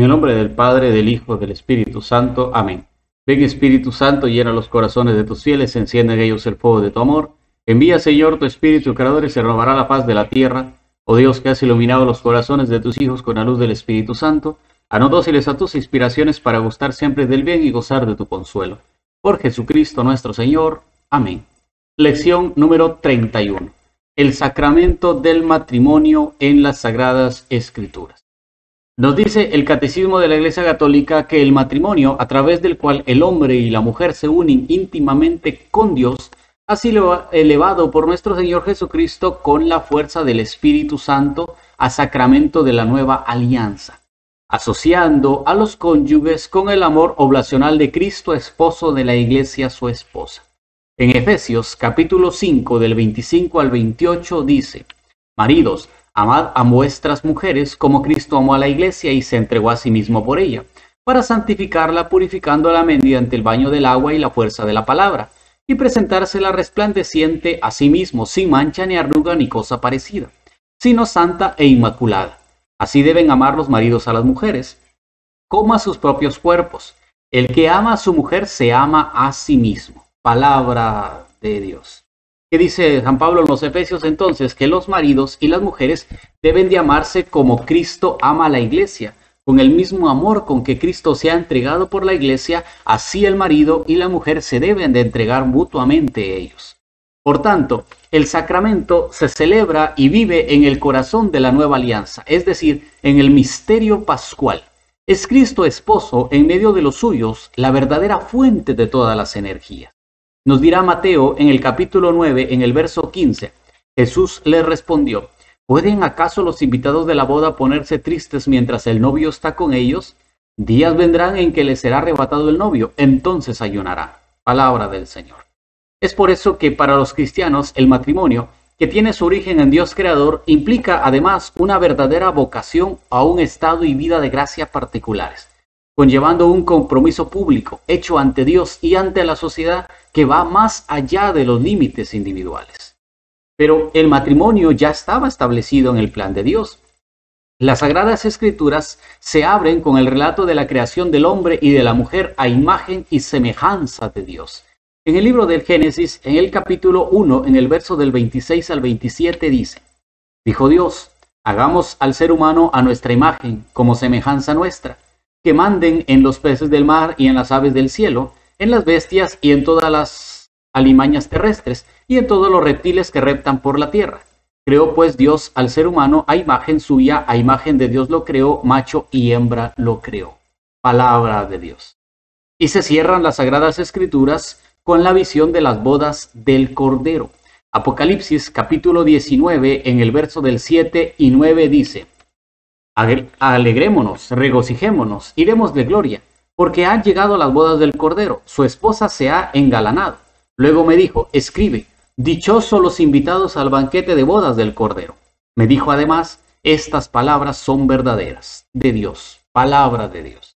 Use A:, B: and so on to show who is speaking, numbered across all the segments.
A: el nombre del Padre, del Hijo, del Espíritu Santo. Amén. Ven Espíritu Santo, llena los corazones de tus fieles, enciende en ellos el fuego de tu amor. Envía, Señor, tu Espíritu Creador y se renovará la paz de la tierra. Oh Dios, que has iluminado los corazones de tus hijos con la luz del Espíritu Santo, haznos dóciles a tus inspiraciones para gustar siempre del bien y gozar de tu consuelo. Por Jesucristo nuestro Señor. Amén. Lección número 31. El sacramento del matrimonio en las Sagradas Escrituras. Nos dice el Catecismo de la Iglesia Católica que el matrimonio, a través del cual el hombre y la mujer se unen íntimamente con Dios, ha sido elevado por nuestro Señor Jesucristo con la fuerza del Espíritu Santo a sacramento de la nueva alianza, asociando a los cónyuges con el amor oblacional de Cristo, esposo de la Iglesia, su esposa. En Efesios capítulo 5 del 25 al 28 dice: Maridos, amad a vuestras mujeres como Cristo amó a la Iglesia y se entregó a sí mismo por ella, para santificarla, purificándola mediante el baño del agua y la fuerza de la palabra, y presentársela resplandeciente a sí mismo, sin mancha ni arruga ni cosa parecida, sino santa e inmaculada. Así deben amar los maridos a las mujeres, como a sus propios cuerpos. El que ama a su mujer se ama a sí mismo. Palabra de Dios. ¿Qué dice San Pablo en los Efesios entonces? Que los maridos y las mujeres deben de amarse como Cristo ama a la Iglesia, con el mismo amor con que Cristo se ha entregado por la Iglesia, así el marido y la mujer se deben de entregar mutuamente ellos. Por tanto, el sacramento se celebra y vive en el corazón de la nueva alianza, es decir, en el misterio pascual. Es Cristo esposo en medio de los suyos, la verdadera fuente de todas las energías. Nos dirá Mateo en el capítulo 9, en el verso 15, Jesús le respondió: ¿Pueden acaso los invitados de la boda ponerse tristes mientras el novio está con ellos? Días vendrán en que les será arrebatado el novio, entonces ayunarán. Palabra del Señor. Es por eso que para los cristianos el matrimonio, que tiene su origen en Dios Creador, implica además una verdadera vocación a un estado y vida de gracia particulares, conllevando un compromiso público hecho ante Dios y ante la sociedad que va más allá de los límites individuales. Pero el matrimonio ya estaba establecido en el plan de Dios. Las Sagradas Escrituras se abren con el relato de la creación del hombre y de la mujer a imagen y semejanza de Dios. En el libro del Génesis, en el capítulo 1, en el verso del 26 al 27 dice: Dijo Dios: hagamos al ser humano a nuestra imagen, como semejanza nuestra, que manden en los peces del mar y en las aves del cielo, en las bestias y en todas las alimañas terrestres, y en todos los reptiles que reptan por la tierra. Creó pues Dios al ser humano a imagen suya, a imagen de Dios lo creó, macho y hembra lo creó. Palabra de Dios. Y se cierran las Sagradas Escrituras con la visión de las bodas del Cordero. Apocalipsis capítulo 19, en el verso del 7 y 9 dice: Alegrémonos, regocijémonos, iremos de gloria, porque han llegado las bodas del Cordero, su esposa se ha engalanado. Luego me dijo: escribe, dichosos los invitados al banquete de bodas del Cordero. Me dijo además: estas palabras son verdaderas, de Dios, palabra de Dios.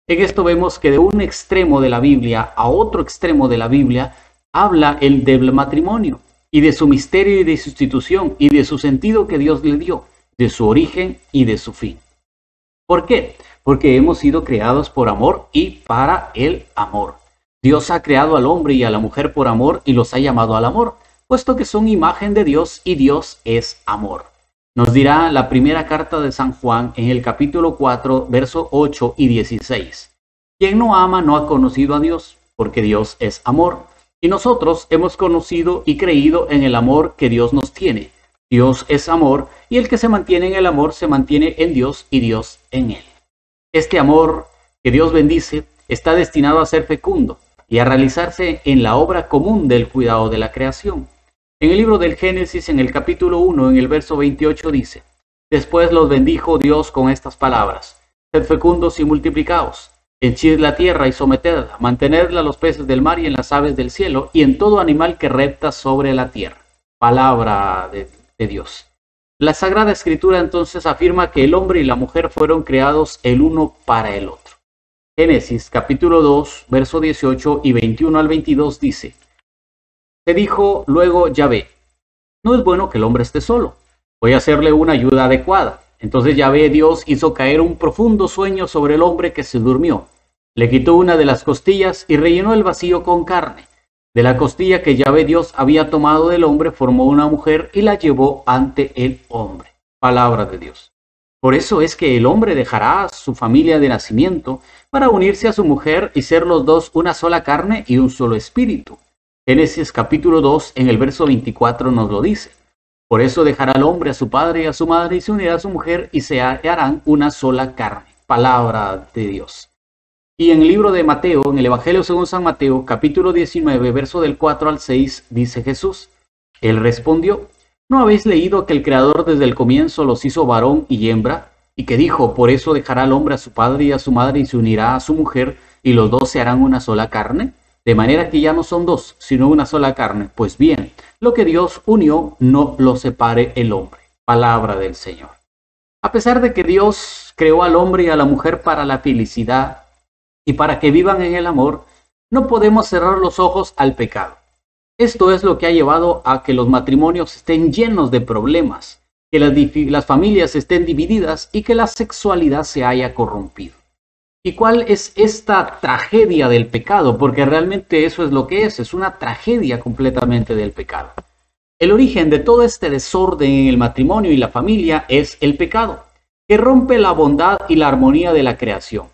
A: En esto vemos que de un extremo de la Biblia a otro extremo de la Biblia habla el del matrimonio, y de su misterio y de su institución, y de su sentido que Dios le dio, de su origen y de su fin. ¿Por qué? Porque hemos sido creados por amor y para el amor. Dios ha creado al hombre y a la mujer por amor y los ha llamado al amor, puesto que son imagen de Dios y Dios es amor. Nos dirá la primera carta de San Juan en el capítulo 4, verso 8 y 16. Quien no ama no ha conocido a Dios, porque Dios es amor. Y nosotros hemos conocido y creído en el amor que Dios nos tiene. Dios es amor, y el que se mantiene en el amor se mantiene en Dios y Dios en él. Este amor que Dios bendice está destinado a ser fecundo y a realizarse en la obra común del cuidado de la creación. En el libro del Génesis, en el capítulo 1, en el verso 28 dice: Después los bendijo Dios con estas palabras: Sed fecundos y multiplicaos, henchid la tierra y sometedla, mantenedla a los peces del mar y en las aves del cielo, y en todo animal que repta sobre la tierra. Palabra de Dios. La Sagrada Escritura entonces afirma que el hombre y la mujer fueron creados el uno para el otro. Génesis capítulo 2, verso 18 y 21 al 22 dice: Se dijo luego Yahvé: No es bueno que el hombre esté solo, voy a hacerle una ayuda adecuada. Entonces Yahvé Dios hizo caer un profundo sueño sobre el hombre que se durmió. Le quitó una de las costillas y rellenó el vacío con carne. De la costilla que Yahvé Dios había tomado del hombre formó una mujer y la llevó ante el hombre. Palabra de Dios. Por eso es que el hombre dejará a su familia de nacimiento para unirse a su mujer y ser los dos una sola carne y un solo espíritu. Génesis capítulo 2 en el verso 24 nos lo dice. Por eso dejará el hombre a su padre y a su madre y se unirá a su mujer y se harán una sola carne. Palabra de Dios. Y en el libro de Mateo, en el Evangelio según San Mateo, capítulo 19, verso del 4 al 6, dice Jesús. Él respondió, ¿no habéis leído que el Creador desde el comienzo los hizo varón y hembra? Y que dijo, por eso dejará el hombre a su padre y a su madre y se unirá a su mujer y los dos se harán una sola carne? De manera que ya no son dos, sino una sola carne. Pues bien, lo que Dios unió, no lo separe el hombre. Palabra del Señor. A pesar de que Dios creó al hombre y a la mujer para la felicidad y para que vivan en el amor, no podemos cerrar los ojos al pecado. Esto es lo que ha llevado a que los matrimonios estén llenos de problemas, que las familias estén divididas y que la sexualidad se haya corrompido. ¿Y cuál es esta tragedia del pecado? Porque realmente eso es lo que es una tragedia completamente del pecado. El origen de todo este desorden en el matrimonio y la familia es el pecado, que rompe la bondad y la armonía de la creación.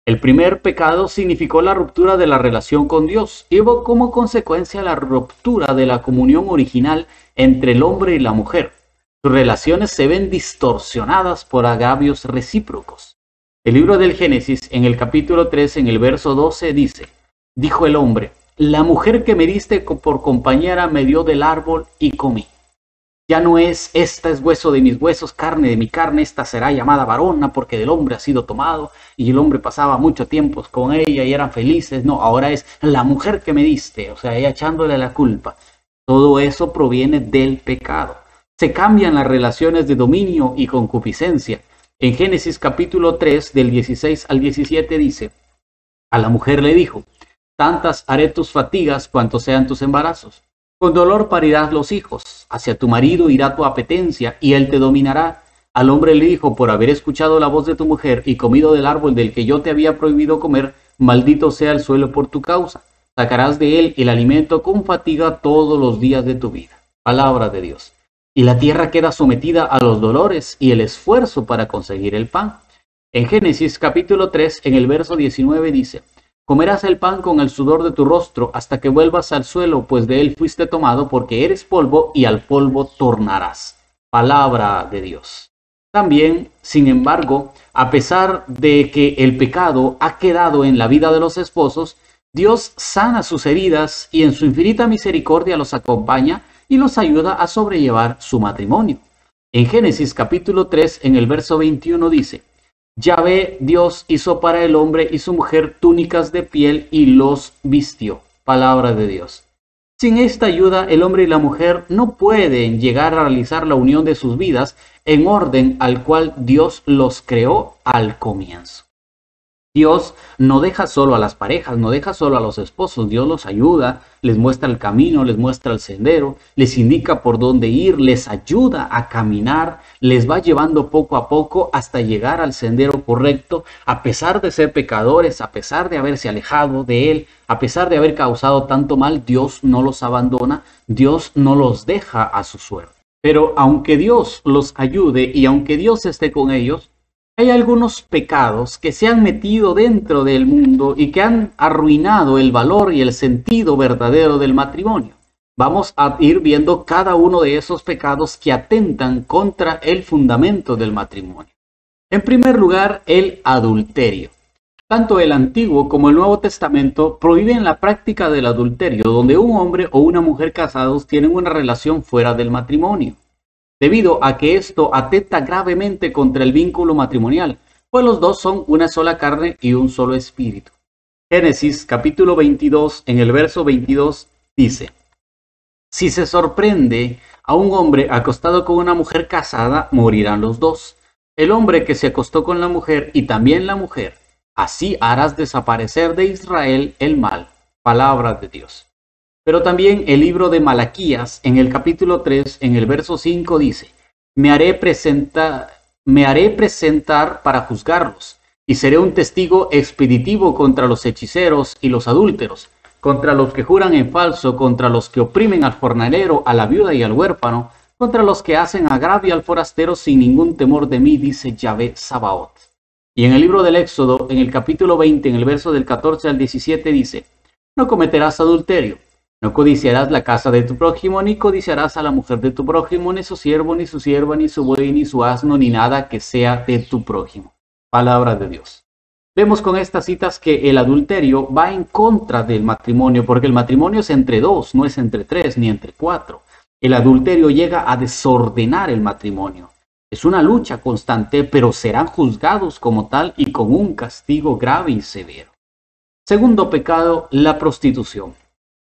A: El primer pecado significó la ruptura de la relación con Dios y hubo como consecuencia la ruptura de la comunión original entre el hombre y la mujer. Sus relaciones se ven distorsionadas por agravios recíprocos. El libro del Génesis, en el capítulo 3, en el verso 12, dice, dijo el hombre, la mujer que me diste por compañera me dio del árbol y comí. Ya no es, esta es hueso de mis huesos, carne de mi carne, esta será llamada varona porque del hombre ha sido tomado, y el hombre pasaba mucho tiempo con ella y eran felices. No, ahora es la mujer que me diste, o sea, ella echándole la culpa. Todo eso proviene del pecado. Se cambian las relaciones de dominio y concupiscencia. En Génesis capítulo 3, del 16 al 17 dice, a la mujer le dijo, tantas haré tus fatigas cuanto sean tus embarazos. Con dolor parirás los hijos, hacia tu marido irá tu apetencia, y él te dominará. Al hombre le dijo, por haber escuchado la voz de tu mujer y comido del árbol del que yo te había prohibido comer, maldito sea el suelo por tu causa. Sacarás de él el alimento con fatiga todos los días de tu vida. Palabra de Dios. Y la tierra queda sometida a los dolores y el esfuerzo para conseguir el pan. En Génesis capítulo 3, en el verso 19 dice, comerás el pan con el sudor de tu rostro hasta que vuelvas al suelo, pues de él fuiste tomado, porque eres polvo y al polvo tornarás. Palabra de Dios. También, sin embargo, a pesar de que el pecado ha quedado en la vida de los esposos, Dios sana sus heridas y en su infinita misericordia los acompaña y los ayuda a sobrellevar su matrimonio. En Génesis capítulo 3, en el verso 21 dice, Yahvé Dios hizo para el hombre y su mujer túnicas de piel y los vistió. Palabra de Dios. Sin esta ayuda, el hombre y la mujer no pueden llegar a realizar la unión de sus vidas en orden al cual Dios los creó al comienzo. Dios no deja solo a las parejas, no deja solo a los esposos. Dios los ayuda, les muestra el camino, les muestra el sendero, les indica por dónde ir, les ayuda a caminar, les va llevando poco a poco hasta llegar al sendero correcto, a pesar de ser pecadores, a pesar de haberse alejado de Él, a pesar de haber causado tanto mal. Dios no los abandona, Dios no los deja a su suerte. Pero aunque Dios los ayude y aunque Dios esté con ellos, hay algunos pecados que se han metido dentro del mundo y que han arruinado el valor y el sentido verdadero del matrimonio. Vamos a ir viendo cada uno de esos pecados que atentan contra el fundamento del matrimonio. En primer lugar, el adulterio. Tanto el Antiguo como el Nuevo Testamento prohíben la práctica del adulterio, donde un hombre o una mujer casados tienen una relación fuera del matrimonio, debido a que esto atenta gravemente contra el vínculo matrimonial, pues los dos son una sola carne y un solo espíritu. Génesis capítulo 22, en el verso 22 dice, si se sorprende a un hombre acostado con una mujer casada, morirán los dos. El hombre que se acostó con la mujer y también la mujer, así harás desaparecer de Israel el mal. Palabra de Dios. Pero también el libro de Malaquías, en el capítulo 3, en el verso 5 dice, me haré me haré presentar para juzgarlos, y seré un testigo expeditivo contra los hechiceros y los adúlteros, contra los que juran en falso, contra los que oprimen al jornalero, a la viuda y al huérfano, contra los que hacen agravio al forastero sin ningún temor de mí, dice Yahvé Sabaoth. Y en el libro del Éxodo, en el capítulo 20, en el verso del 14 al 17, dice: no cometerás adulterio, no codiciarás la casa de tu prójimo, ni codiciarás a la mujer de tu prójimo, ni su siervo, ni su sierva, ni su buey, ni su asno, ni nada que sea de tu prójimo. Palabra de Dios. Vemos con estas citas que el adulterio va en contra del matrimonio, porque el matrimonio es entre dos, no es entre tres ni entre cuatro. El adulterio llega a desordenar el matrimonio. Es una lucha constante, pero serán juzgados como tal y con un castigo grave y severo. Segundo pecado, la prostitución.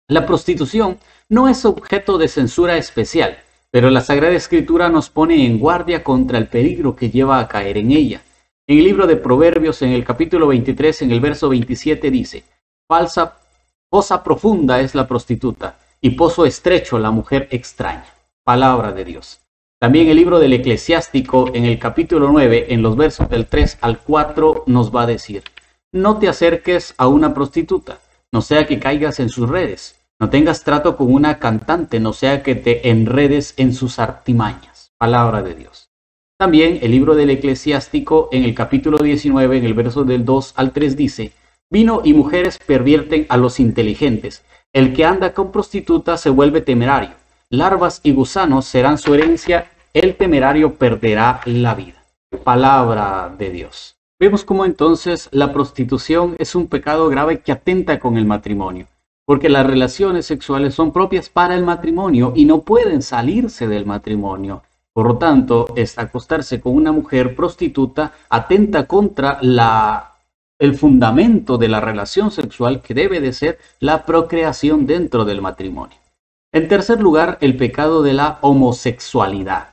A: La prostitución no es objeto de censura especial, pero la Sagrada Escritura nos pone en guardia contra el peligro que lleva a caer en ella. En el libro de Proverbios, en el capítulo 23, en el verso 27 dice: fosa profunda es la prostituta, y pozo estrecho la mujer extraña. Palabra de Dios. También el libro del Eclesiástico, en el capítulo 9, en los versos del 3 al 4, nos va a decir: no te acerques a una prostituta, no sea que caigas en sus redes. No tengas trato con una cantante, no sea que te enredes en sus artimañas. Palabra de Dios. También el libro del Eclesiástico, en el capítulo 19, en el verso del 2 al 3, dice: vino y mujeres pervierten a los inteligentes. El que anda con prostituta se vuelve temerario. Larvas y gusanos serán su herencia. El temerario perderá la vida. Palabra de Dios. Vemos cómo entonces la prostitución es un pecado grave que atenta con el matrimonio, porque las relaciones sexuales son propias para el matrimonio y no pueden salirse del matrimonio. Por lo tanto, acostarse con una mujer prostituta atenta contra el fundamento de la relación sexual, que debe de ser la procreación dentro del matrimonio. En tercer lugar, el pecado de la homosexualidad.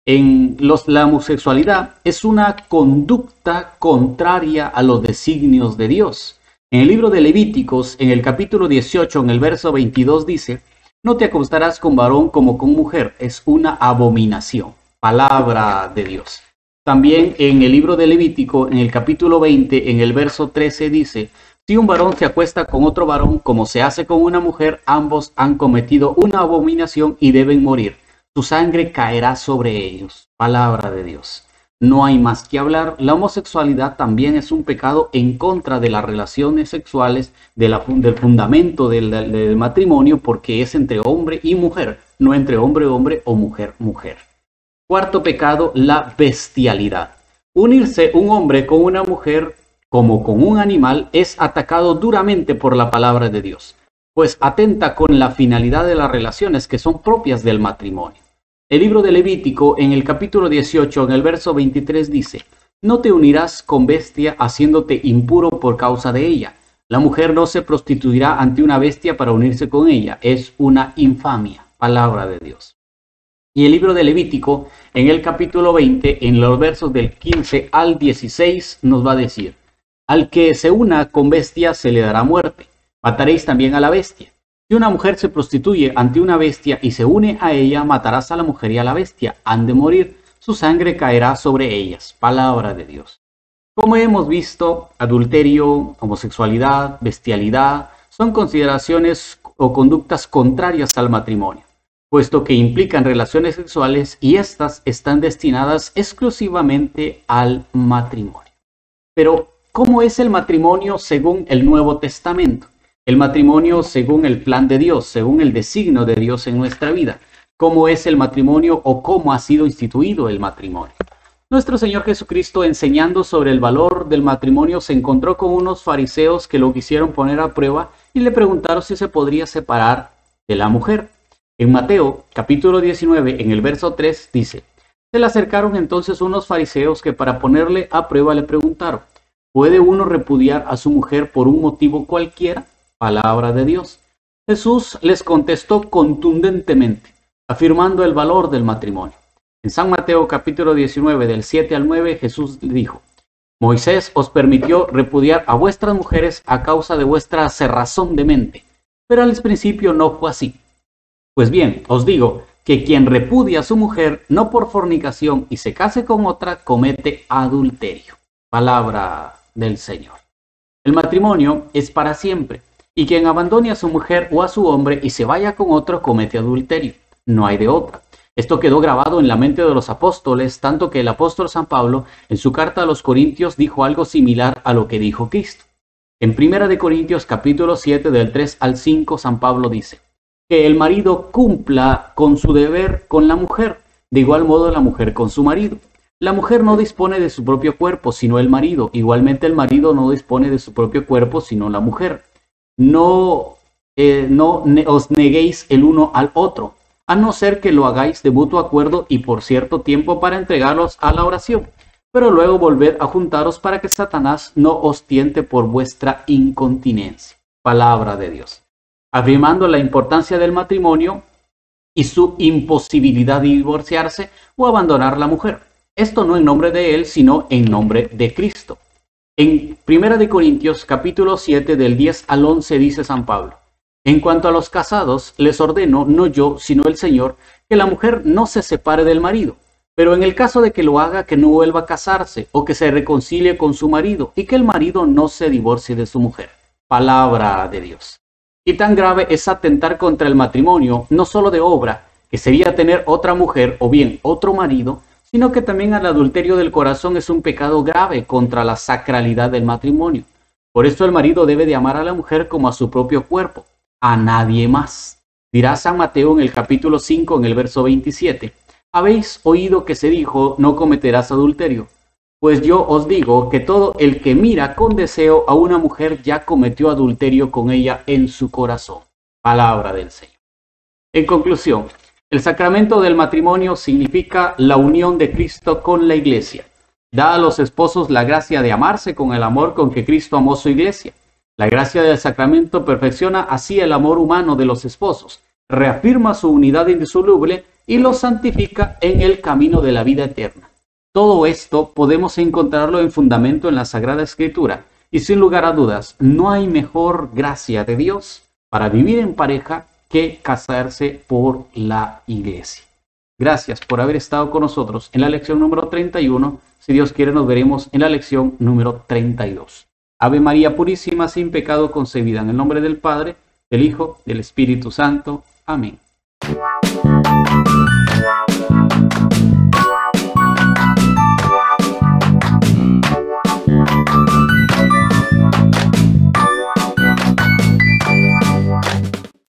A: La homosexualidad es una conducta contraria a los designios de Dios. En el libro de Levíticos, en el capítulo 18, en el verso 22 dice: no te acostarás con varón como con mujer, es una abominación. Palabra de Dios. También en el libro de Levítico, en el capítulo 20, en el verso 13 dice: si un varón se acuesta con otro varón como se hace con una mujer, ambos han cometido una abominación y deben morir. Su sangre caerá sobre ellos. Palabra de Dios. No hay más que hablar. La homosexualidad también es un pecado en contra de las relaciones sexuales, del fundamento del matrimonio, porque es entre hombre y mujer, no entre hombre o mujer. Cuarto pecado, la bestialidad. Unirse un hombre con una mujer como con un animal es atacado duramente por la palabra de Dios, pues atenta con la finalidad de las relaciones que son propias del matrimonio. El libro de Levítico, en el capítulo 18, en el verso 23 dice: no te unirás con bestia haciéndote impuro por causa de ella. La mujer no se prostituirá ante una bestia para unirse con ella. Es una infamia. Palabra de Dios. Y el libro de Levítico, en el capítulo 20, en los versos del 15 al 16, nos va a decir: al que se una con bestia se le dará muerte. Mataréis también a la bestia. Si una mujer se prostituye ante una bestia y se une a ella, matarás a la mujer y a la bestia. Han de morir. Su sangre caerá sobre ellas. Palabra de Dios. Como hemos visto, adulterio, homosexualidad, bestialidad son consideraciones o conductas contrarias al matrimonio, puesto que implican relaciones sexuales y estas están destinadas exclusivamente al matrimonio. Pero, ¿cómo es el matrimonio según el Nuevo Testamento? El matrimonio según el plan de Dios, según el designio de Dios en nuestra vida. ¿Cómo es el matrimonio o cómo ha sido instituido el matrimonio? Nuestro Señor Jesucristo, enseñando sobre el valor del matrimonio, se encontró con unos fariseos que lo quisieron poner a prueba y le preguntaron si se podría separar de la mujer. En Mateo, capítulo 19, en el verso 3, dice: se le acercaron entonces unos fariseos que para ponerle a prueba le preguntaron: ¿puede uno repudiar a su mujer por un motivo cualquiera? Palabra de Dios. Jesús les contestó contundentemente, afirmando el valor del matrimonio. En San Mateo capítulo 19, del 7 al 9, Jesús dijo: Moisés os permitió repudiar a vuestras mujeres a causa de vuestra cerrazón de mente, pero al principio no fue así. Pues bien, os digo que quien repudia a su mujer no por fornicación y se case con otra, comete adulterio. Palabra del Señor. El matrimonio es para siempre, y quien abandone a su mujer o a su hombre y se vaya con otro comete adulterio. No hay de otra. Esto quedó grabado en la mente de los apóstoles, tanto que el apóstol San Pablo, en su carta a los Corintios, dijo algo similar a lo que dijo Cristo. En 1 Corintios capítulo 7, del 3 al 5, San Pablo dice: que el marido cumpla con su deber con la mujer, de igual modo la mujer con su marido. La mujer no dispone de su propio cuerpo, sino el marido. Igualmente el marido no dispone de su propio cuerpo, sino la mujer. No os neguéis el uno al otro, a no ser que lo hagáis de mutuo acuerdo y por cierto tiempo para entregarlos a la oración. Pero luego volved a juntaros para que Satanás no os tiente por vuestra incontinencia. Palabra de Dios. Afirmando la importancia del matrimonio y su imposibilidad de divorciarse o abandonar la mujer. Esto no en nombre de él, sino en nombre de Cristo. En 1 Corintios capítulo 7, del 10 al 11 dice San Pablo: en cuanto a los casados, les ordeno, no yo, sino el Señor, que la mujer no se separe del marido, pero en el caso de que lo haga, que no vuelva a casarse, o que se reconcilie con su marido, y que el marido no se divorcie de su mujer. Palabra de Dios. Y tan grave es atentar contra el matrimonio, no solo de obra, que sería tener otra mujer o bien otro marido, sino que también el adulterio del corazón es un pecado grave contra la sacralidad del matrimonio. Por esto el marido debe de amar a la mujer como a su propio cuerpo, a nadie más. Dirá San Mateo en el capítulo 5, en el verso 27, habéis oído que se dijo, no cometerás adulterio. Pues yo os digo que todo el que mira con deseo a una mujer ya cometió adulterio con ella en su corazón. Palabra del Señor. En conclusión, el sacramento del matrimonio significa la unión de Cristo con la Iglesia. Da a los esposos la gracia de amarse con el amor con que Cristo amó su Iglesia. La gracia del sacramento perfecciona así el amor humano de los esposos, reafirma su unidad indisoluble y los santifica en el camino de la vida eterna. Todo esto podemos encontrarlo en fundamento en la Sagrada Escritura, y sin lugar a dudas, no hay mejor gracia de Dios para vivir en pareja que casarse por la Iglesia. Gracias por haber estado con nosotros en la lección número 31. Si Dios quiere, nos veremos en la lección número 32. Ave María Purísima, sin pecado concebida, en el nombre del Padre, del Hijo, del Espíritu Santo. Amén.